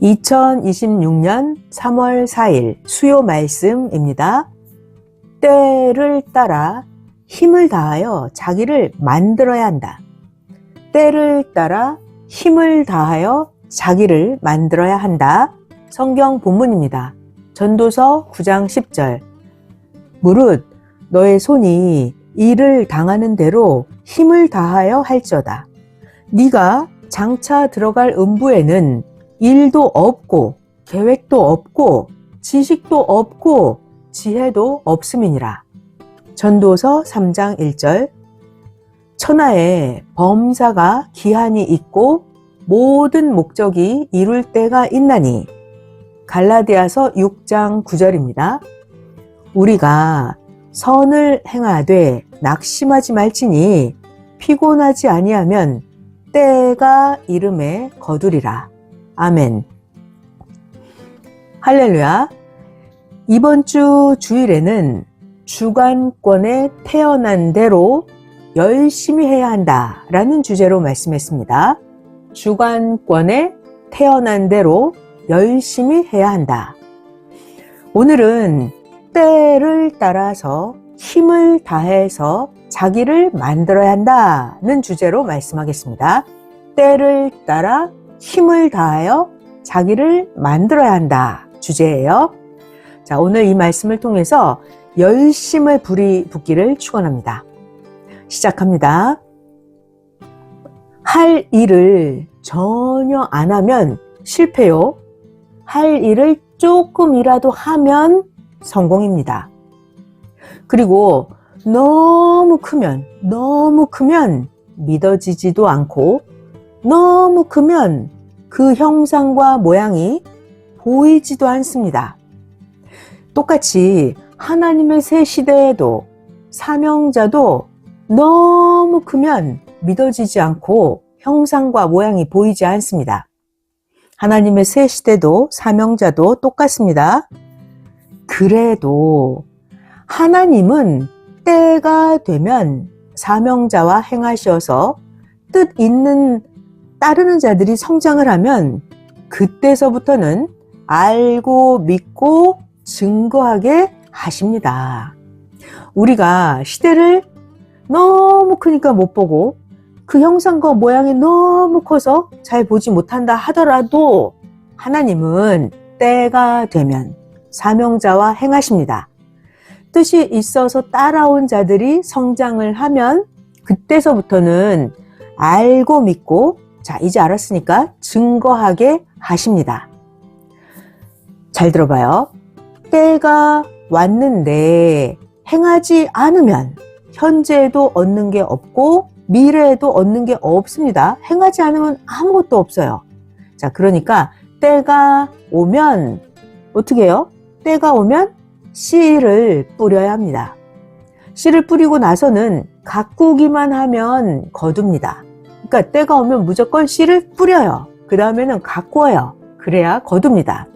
2026년 3월 4일 수요 말씀입니다. 때를 따라 힘을 다하여 자기를 만들어야 한다. 때를 따라 힘을 다하여 자기를 만들어야 한다. 성경 본문입니다. 전도서 9장 10절. 무릇 너의 손이 일을 당하는 대로 힘을 다하여 할지어다. 네가 장차 들어갈 음부에는 일도 없고 계획도 없고 지식도 없고 지혜도 없음이니라. 전도서 3장 1절. 천하에 범사가 기한이 있고 모든 목적이 이룰 때가 있나니. 갈라디아서 6장 9절입니다. 우리가 선을 행하되 낙심하지 말지니 피곤하지 아니하면 때가 이름에 거두리라. 아멘. 할렐루야. 이번 주 주일에는 주관권에 태어난 대로 열심히 해야 한다 라는 주제로 말씀했습니다. 주관권에 태어난 대로 열심히 해야 한다. 오늘은 때를 따라서 힘을 다해서 자기를 만들어야 한다는 주제로 말씀하겠습니다. 때를 따라 힘을 다하여 자기를 만들어야 한다 주제예요. 자, 오늘 이 말씀을 통해서 열심을 붓기를 축원합니다. 시작합니다. 할 일을 전혀 안 하면 실패요. 할 일을 조금이라도 하면 성공입니다. 그리고 너무 크면 믿어지지도 않고 너무 크면 그 형상과 모양이 보이지도 않습니다. 똑같이 하나님의 새 시대에도 사명자도 너무 크면 믿어지지 않고 형상과 모양이 보이지 않습니다. 하나님의 새 시대도 사명자도 똑같습니다. 그래도 하나님은 때가 되면 사명자와 행하셔서 뜻 있는 따르는 자들이 성장을 하면 그때서부터는 알고 믿고 증거하게 하십니다. 우리가 시대를 너무 크니까 못 보고 그 형상과 모양이 너무 커서 잘 보지 못한다 하더라도 하나님은 때가 되면 사명자와 행하십니다. 뜻이 있어서 따라온 자들이 성장을 하면 그때서부터는 알고 믿고 자, 이제 알았으니까 증거하게 하십니다. 잘 들어봐요. 때가 왔는데 행하지 않으면 현재에도 얻는 게 없고 미래에도 얻는 게 없습니다. 행하지 않으면 아무것도 없어요. 자, 그러니까 때가 오면 어떻게 해요? 때가 오면 씨를 뿌려야 합니다. 씨를 뿌리고 나서는 가꾸기만 하면 거둡니다. 그러니까 때가 오면 무조건 씨를 뿌려요. 그 다음에는 가꾸어요. 그래야 거둡니다.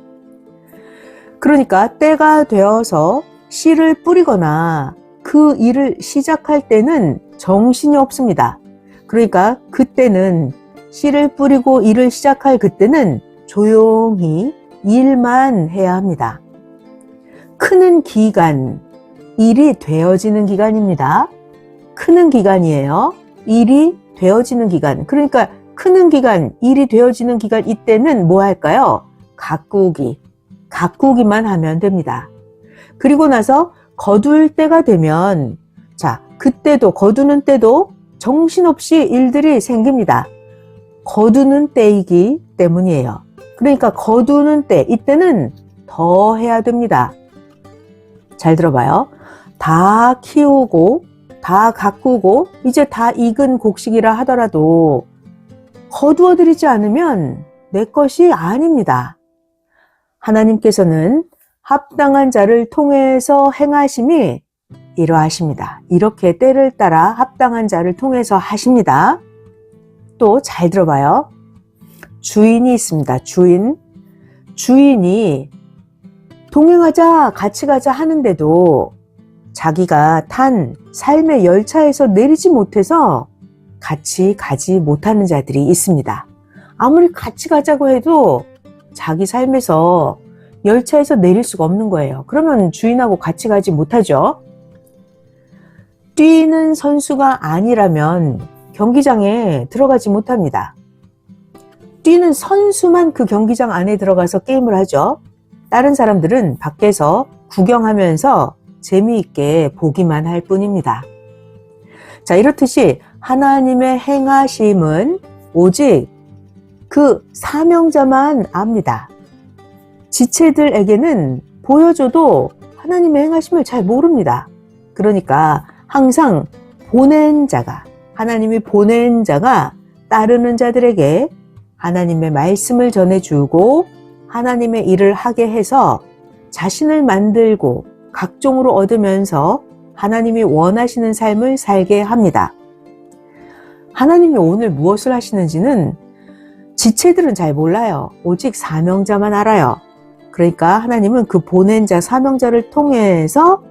그러니까 때가 되어서 씨를 뿌리거나 그 일을 시작할 때는 정신이 없습니다. 그러니까 그때는 씨를 뿌리고 일을 시작할 그때는 조용히 일만 해야 합니다. 크는 기간, 일이 되어지는 기간입니다. 크는 기간이에요. 일이 되어지는 기간. 그러니까 크는 기간, 일이 되어지는 기간 이때는 뭐 할까요? 가꾸기만 하면 됩니다. 그리고 나서 거둘 때가 되면 자, 그때도 거두는 때도 정신없이 일들이 생깁니다. 거두는 때이기 때문이에요. 그러니까 거두는 때, 이때는 더 해야 됩니다. 잘 들어봐요. 다 키우고 다 가꾸고 이제 다 익은 곡식이라 하더라도 거두어 드리지 않으면 내 것이 아닙니다. 하나님께서는 합당한 자를 통해서 행하심이 이러하십니다. 이렇게 때를 따라 합당한 자를 통해서 하십니다. 또 잘 들어봐요. 주인이 있습니다. 주인이 동행하자, 같이 가자 하는데도 자기가 탄 삶의 열차에서 내리지 못해서 같이 가지 못하는 자들이 있습니다. 아무리 같이 가자고 해도 자기 삶에서 열차에서 내릴 수가 없는 거예요. 그러면 주인하고 같이 가지 못하죠. 뛰는 선수가 아니라면 경기장에 들어가지 못합니다. 뛰는 선수만 그 경기장 안에 들어가서 게임을 하죠. 다른 사람들은 밖에서 구경하면서 재미있게 보기만 할 뿐입니다. 자, 이렇듯이 하나님의 행하심은 오직 그 사명자만 압니다. 지체들에게는 보여줘도 하나님의 행하심을 잘 모릅니다. 그러니까 항상 보낸 자가, 하나님이 보낸 자가 따르는 자들에게 하나님의 말씀을 전해주고 하나님의 일을 하게 해서 자신을 만들고 각종으로 얻으면서 하나님이 원하시는 삶을 살게 합니다. 하나님이 오늘 무엇을 하시는지는 지체들은 잘 몰라요. 오직 사명자만 알아요. 그러니까 하나님은 그 보낸 자, 사명자를 통해서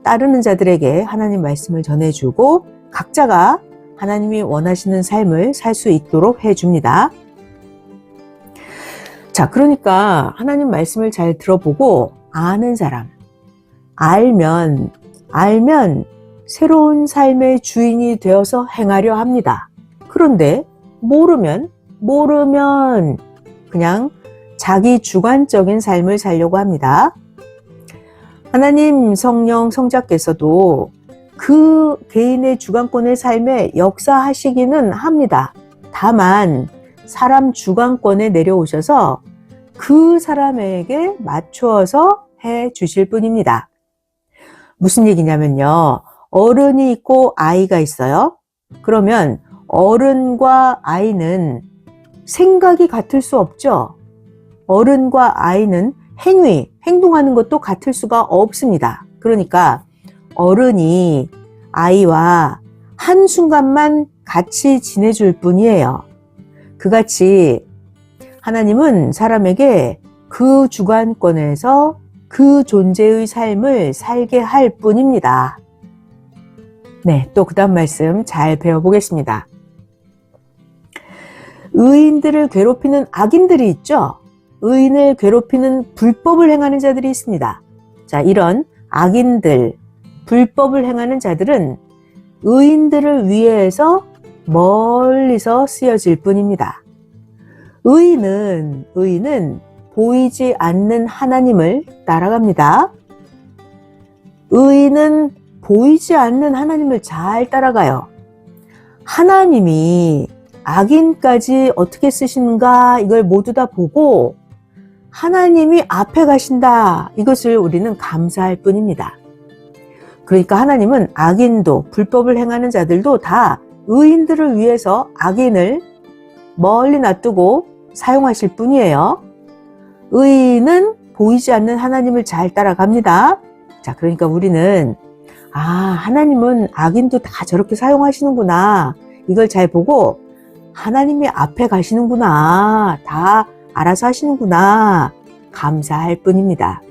따르는 자들에게 하나님 말씀을 전해주고 각자가 하나님이 원하시는 삶을 살 수 있도록 해줍니다. 자, 그러니까 하나님 말씀을 잘 들어보고 아는 사람, 알면 새로운 삶의 주인이 되어서 행하려 합니다. 그런데 모르면 그냥 자기 주관적인 삶을 살려고 합니다. 하나님, 성령, 성자께서도 그 개인의 주관권의 삶에 역사하시기는 합니다. 다만 사람 주관권에 내려오셔서 그 사람에게 맞추어서 해 주실 뿐입니다. 무슨 얘기냐면요. 어른이 있고 아이가 있어요. 그러면 어른과 아이는 생각이 같을 수 없죠. 어른과 아이는 행동하는 것도 같을 수가 없습니다. 그러니까 어른이 아이와 한순간만 같이 지내줄 뿐이에요. 그같이 하나님은 사람에게 그 주관권에서 그 존재의 삶을 살게 할 뿐입니다. 네, 또 그 다음 말씀 잘 배워보겠습니다. 의인들을 괴롭히는 악인들이 있죠. 의인을 괴롭히는 불법을 행하는 자들이 있습니다. 자, 이런 악인들, 불법을 행하는 자들은 의인들을 위해서 멀리서 쓰여질 뿐입니다. 의인은 보이지 않는 하나님을 따라갑니다. 의인은 보이지 않는 하나님을 잘 따라가요. 하나님이 악인까지 어떻게 쓰시는가 이걸 모두 다 보고 하나님이 앞에 가신다. 이것을 우리는 감사할 뿐입니다. 그러니까 하나님은 악인도 불법을 행하는 자들도 다 의인들을 위해서 악인을 멀리 놔두고 사용하실 뿐이에요. 의인은 보이지 않는 하나님을 잘 따라갑니다. 자, 그러니까 우리는 하나님은 악인도 다 저렇게 사용하시는구나. 이걸 잘 보고 하나님이 앞에 가시는구나. 다 알아서 하시는구나. 감사할 뿐입니다.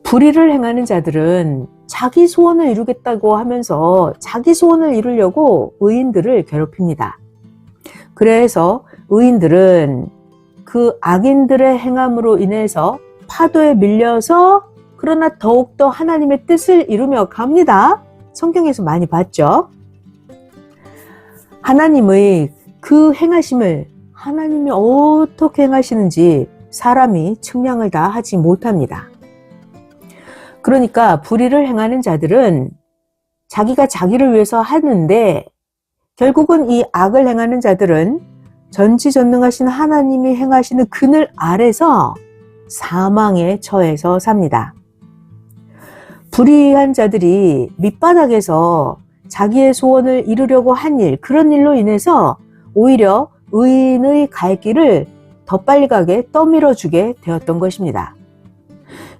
불의를 행하는 자들은 자기 소원을 이루겠다고 하면서 자기 소원을 이루려고 의인들을 괴롭힙니다. 그래서 의인들은 그 악인들의 행함으로 인해서 파도에 밀려서 그러나 더욱더 하나님의 뜻을 이루며 갑니다. 성경에서 많이 봤죠? 하나님의 그 행하심을 하나님이 어떻게 행하시는지 사람이 측량을 다 하지 못합니다. 그러니까 불의를 행하는 자들은 자기가 자기를 위해서 하는데 결국은 이 악을 행하는 자들은 전지전능하신 하나님이 행하시는 그늘 아래서 사망에 처해서 삽니다. 불의한 자들이 밑바닥에서 자기의 소원을 이루려고 한 일, 그런 일로 인해서 오히려 의인의 갈 길을 더 빨리 가게 떠밀어주게 되었던 것입니다.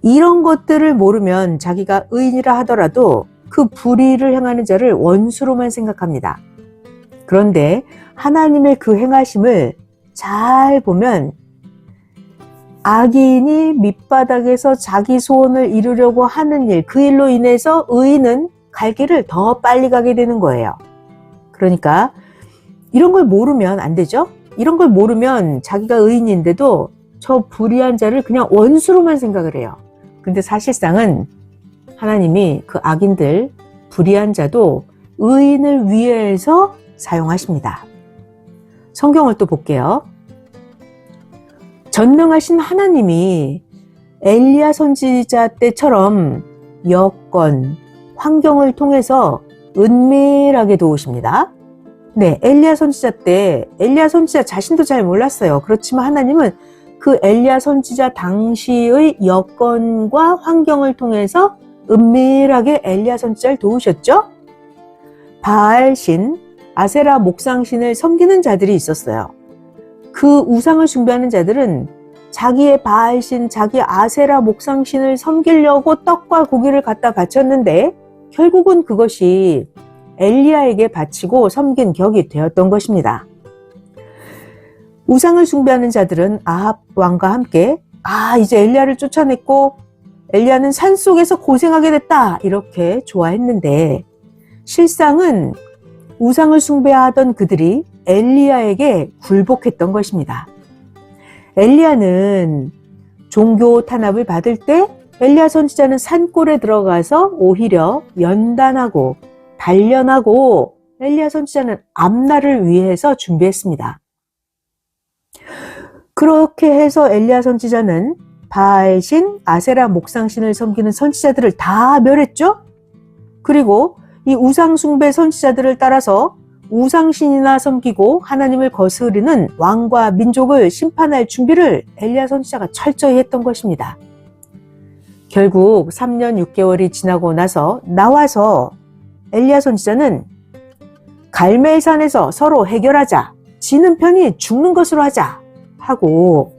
이런 것들을 모르면 자기가 의인이라 하더라도 그 불의를 행하는 자를 원수로만 생각합니다. 그런데 하나님의 그 행하심을 잘 보면 악인이 밑바닥에서 자기 소원을 이루려고 하는 일, 그 일로 인해서 의인은 갈 길을 더 빨리 가게 되는 거예요. 그러니까 이런 걸 모르면 안 되죠? 이런 걸 모르면 자기가 의인인데도 저 불의한 자를 그냥 원수로만 생각을 해요. 근데 사실상은 하나님이 그 악인들, 불의한 자도 의인을 위해서 사용하십니다. 성경을 또 볼게요. 전능하신 하나님이 엘리야 선지자 때처럼 여건, 환경을 통해서 은밀하게 도우십니다. 네, 엘리야 선지자 때 엘리야 선지자 자신도 잘 몰랐어요. 그렇지만 하나님은 그 엘리야 선지자 당시의 여건과 환경을 통해서 은밀하게 엘리야 선지자를 도우셨죠. 바알신, 아세라 목상신을 섬기는 자들이 있었어요. 그 우상을 숭배하는 자들은 자기의 바알신, 자기 아세라 목상신을 섬기려고 떡과 고기를 갖다 바쳤는데 결국은 그것이 엘리야에게 바치고 섬긴 격이 되었던 것입니다. 우상을 숭배하는 자들은 아합 왕과 함께 이제 엘리야를 쫓아냈고 엘리야는 산속에서 고생하게 됐다 이렇게 좋아했는데 실상은 우상을 숭배하던 그들이 엘리야에게 굴복했던 것입니다. 엘리야는 종교 탄압을 받을 때 엘리야 선지자는 산골에 들어가서 오히려 연단하고 단련하고 엘리야 선지자는 앞날을 위해서 준비했습니다. 그렇게 해서 엘리야 선지자는 바알신, 아세라 목상신을 섬기는 선지자들을 다 멸했죠. 그리고 이 우상 숭배 선지자들을 따라서 우상신이나 섬기고 하나님을 거스르는 왕과 민족을 심판할 준비를 엘리야 선지자가 철저히 했던 것입니다. 결국 3년 6개월이 지나고 나와서 엘리야 선지자는 갈멜산에서 서로 해결하자, 지는 편이 죽는 것으로 하자 하고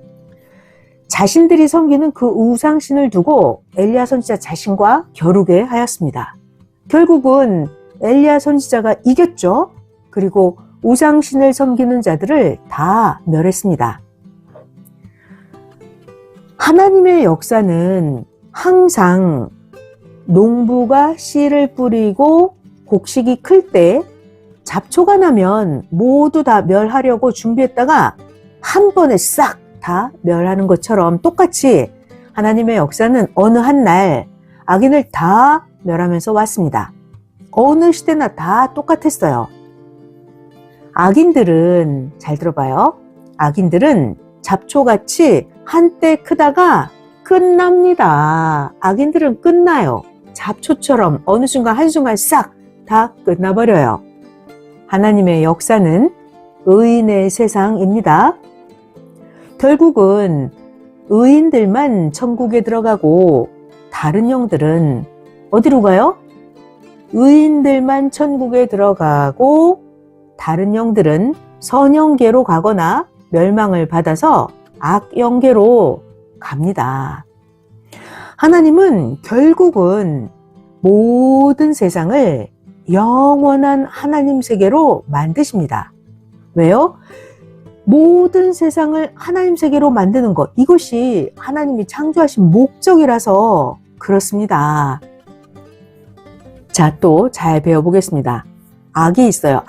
자신들이 섬기는 그 우상신을 두고 엘리야 선지자 자신과 겨루게 하였습니다. 결국은 엘리야 선지자가 이겼죠. 그리고 우상신을 섬기는 자들을 다 멸했습니다. 하나님의 역사는 항상 농부가 씨를 뿌리고 곡식이 클 때 잡초가 나면 모두 다 멸하려고 준비했다가 한 번에 싹 다 멸하는 것처럼 똑같이 하나님의 역사는 어느 한 날 악인을 다 멸하면서 왔습니다. 어느 시대나 다 똑같았어요. 악인들은, 잘 들어봐요. 악인들은 잡초같이 한때 크다가 끝납니다. 악인들은 끝나요. 잡초처럼 어느 순간 한순간 싹 다 끝나버려요. 하나님의 역사는 의인의 세상입니다. 결국은 의인들만 천국에 들어가고 다른 영들은 어디로 가요? 의인들만 천국에 들어가고 다른 영들은 선영계로 가거나 멸망을 받아서 악영계로 갑니다. 하나님은 결국은 모든 세상을 영원한 하나님 세계로 만드십니다. 왜요? 모든 세상을 하나님 세계로 만드는 것, 이것이 하나님이 창조하신 목적이라서 그렇습니다. 자, 또 잘 배워보겠습니다. 악이 있어요.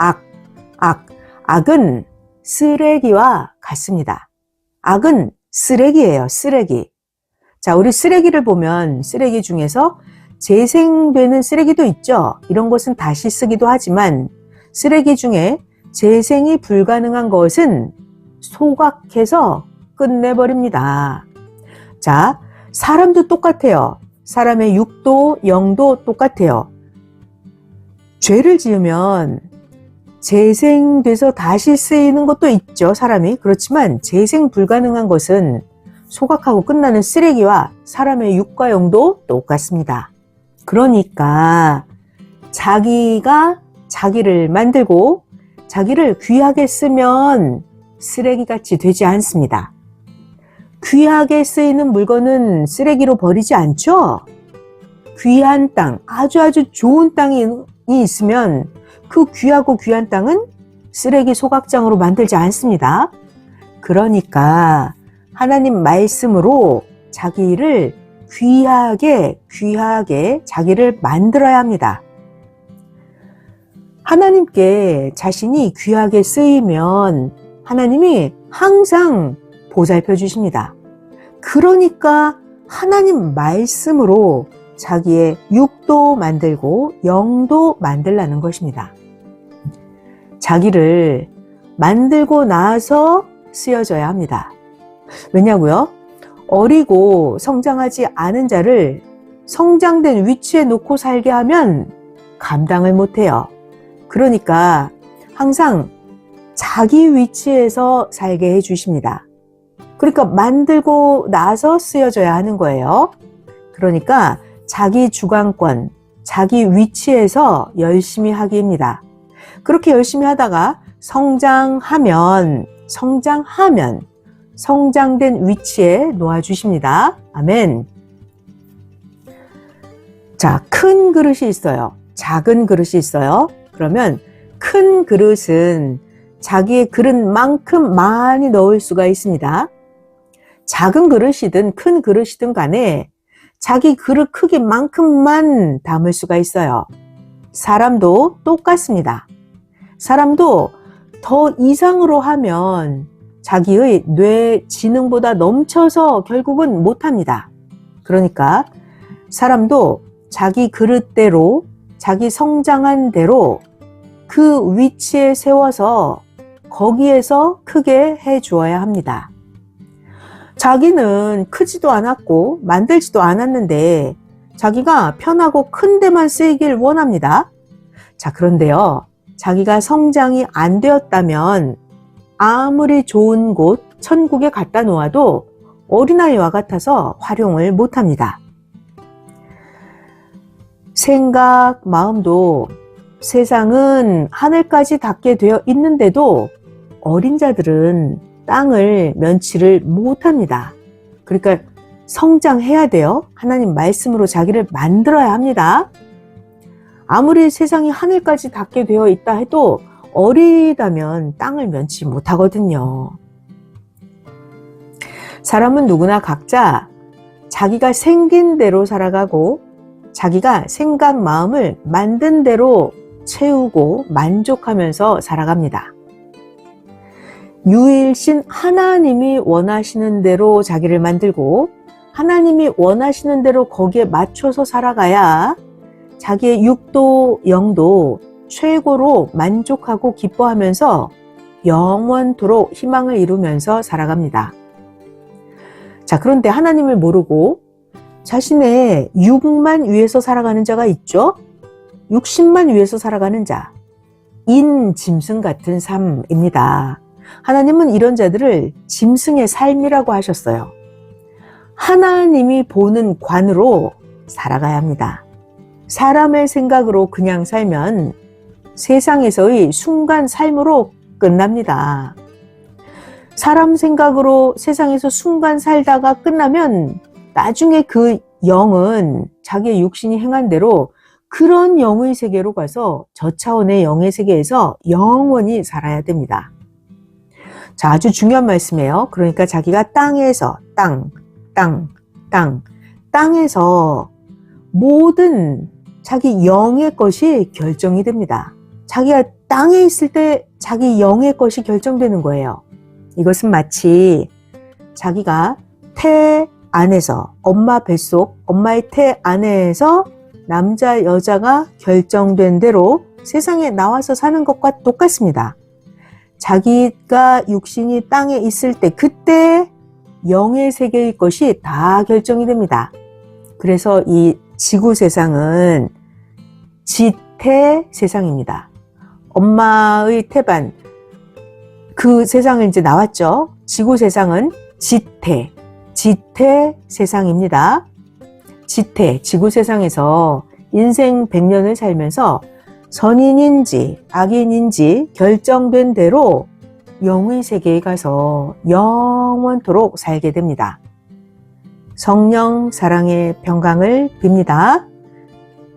악은 쓰레기와 같습니다. 악은 쓰레기예요. 쓰레기. 자, 우리 쓰레기를 보면 쓰레기 중에서 재생되는 쓰레기도 있죠. 이런 것은 다시 쓰기도 하지만 쓰레기 중에 재생이 불가능한 것은 소각해서 끝내버립니다. 자, 사람도 똑같아요. 사람의 육도, 영도 똑같아요. 죄를 지으면 재생돼서 다시 쓰이는 것도 있죠, 사람이. 그렇지만 재생 불가능한 것은 소각하고 끝나는 쓰레기와 사람의 육과 영도 똑같습니다. 그러니까 자기가 자기를 만들고 자기를 귀하게 쓰면 쓰레기같이 되지 않습니다. 귀하게 쓰이는 물건은 쓰레기로 버리지 않죠? 귀한 땅, 아주 좋은 땅이 있으면 그 귀하고 귀한 땅은 쓰레기 소각장으로 만들지 않습니다. 그러니까 하나님 말씀으로 자기를 귀하게 자기를 만들어야 합니다. 하나님께 자신이 귀하게 쓰이면 하나님이 항상 보살펴 주십니다. 그러니까 하나님 말씀으로 자기의 육도 만들고 영도 만들라는 것입니다. 자기를 만들고 나서 쓰여져야 합니다. 왜냐고요? 어리고 성장하지 않은 자를 성장된 위치에 놓고 살게 하면 감당을 못해요. 그러니까 항상 자기 위치에서 살게 해주십니다. 그러니까 만들고 나서 쓰여져야 하는 거예요. 그러니까 자기 주관권, 자기 위치에서 열심히 하기입니다. 그렇게 열심히 하다가 성장하면 성장된 위치에 놓아주십니다. 아멘. 자, 큰 그릇이 있어요. 작은 그릇이 있어요. 그러면 큰 그릇은 자기의 그릇만큼 많이 넣을 수가 있습니다. 작은 그릇이든 큰 그릇이든 간에 자기 그릇 크기만큼만 담을 수가 있어요. 사람도 똑같습니다. 사람도 더 이상으로 하면 자기의 뇌 지능보다 넘쳐서 결국은 못합니다. 그러니까 사람도 자기 그릇대로, 자기 성장한 대로 그 위치에 세워서 거기에서 크게 해 주어야 합니다. 자기는 크지도 않았고 만들지도 않았는데 자기가 편하고 큰 데만 쓰이길 원합니다. 자, 그런데요, 자기가 성장이 안 되었다면 아무리 좋은 곳 천국에 갖다 놓아도 어린아이와 같아서 활용을 못합니다. 생각, 마음도 세상은 하늘까지 닿게 되어 있는데도 어린 자들은 땅을 면치를 못합니다. 그러니까 성장해야 돼요. 하나님 말씀으로 자기를 만들어야 합니다. 아무리 세상이 하늘까지 닿게 되어 있다 해도 어리다면 땅을 면치 못하거든요. 사람은 누구나 각자 자기가 생긴 대로 살아가고 자기가 생각, 마음을 만든 대로 채우고 만족하면서 살아갑니다. 유일신 하나님이 원하시는 대로 자기를 만들고 하나님이 원하시는 대로 거기에 맞춰서 살아가야 자기의 육도, 영도 최고로 만족하고 기뻐하면서 영원토록 희망을 이루면서 살아갑니다. 자, 그런데 하나님을 모르고 자신의 육만 위해서 살아가는 자가 있죠? 육신만 위해서 살아가는 자, 짐승 같은 삶입니다. 하나님은 이런 자들을 짐승의 삶이라고 하셨어요. 하나님이 보는 관으로 살아가야 합니다. 사람의 생각으로 그냥 살면 세상에서의 순간 삶으로 끝납니다. 사람 생각으로 세상에서 순간 살다가 끝나면 나중에 그 영은 자기의 육신이 행한 대로 그런 영의 세계로 가서 저 차원의 영의 세계에서 영원히 살아야 됩니다. 자, 아주 중요한 말씀이에요. 그러니까 자기가 땅에서 땅에서 모든 자기 영의 것이 결정이 됩니다. 자기가 땅에 있을 때 자기 영의 것이 결정되는 거예요. 이것은 마치 자기가 태 안에서, 엄마 뱃속, 엄마의 태 안에서 남자, 여자가 결정된 대로 세상에 나와서 사는 것과 똑같습니다. 자기가 육신이 땅에 있을 때 그때 영의 세계의 것이 다 결정이 됩니다. 그래서 이 지구 세상은 지태 세상입니다. 엄마의 태반, 그 세상을 이제 나왔죠. 지구 세상은 지태 세상입니다. 지구 세상에서 인생 100년을 살면서 선인인지 악인인지 결정된 대로 영의 세계에 가서 영원토록 살게 됩니다. 성령 사랑의 평강을 빕니다.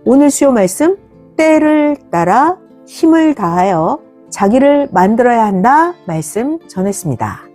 오늘 수요 말씀, 때를 따라 힘을 다하여 자기를 만들어야 한다 말씀 전했습니다.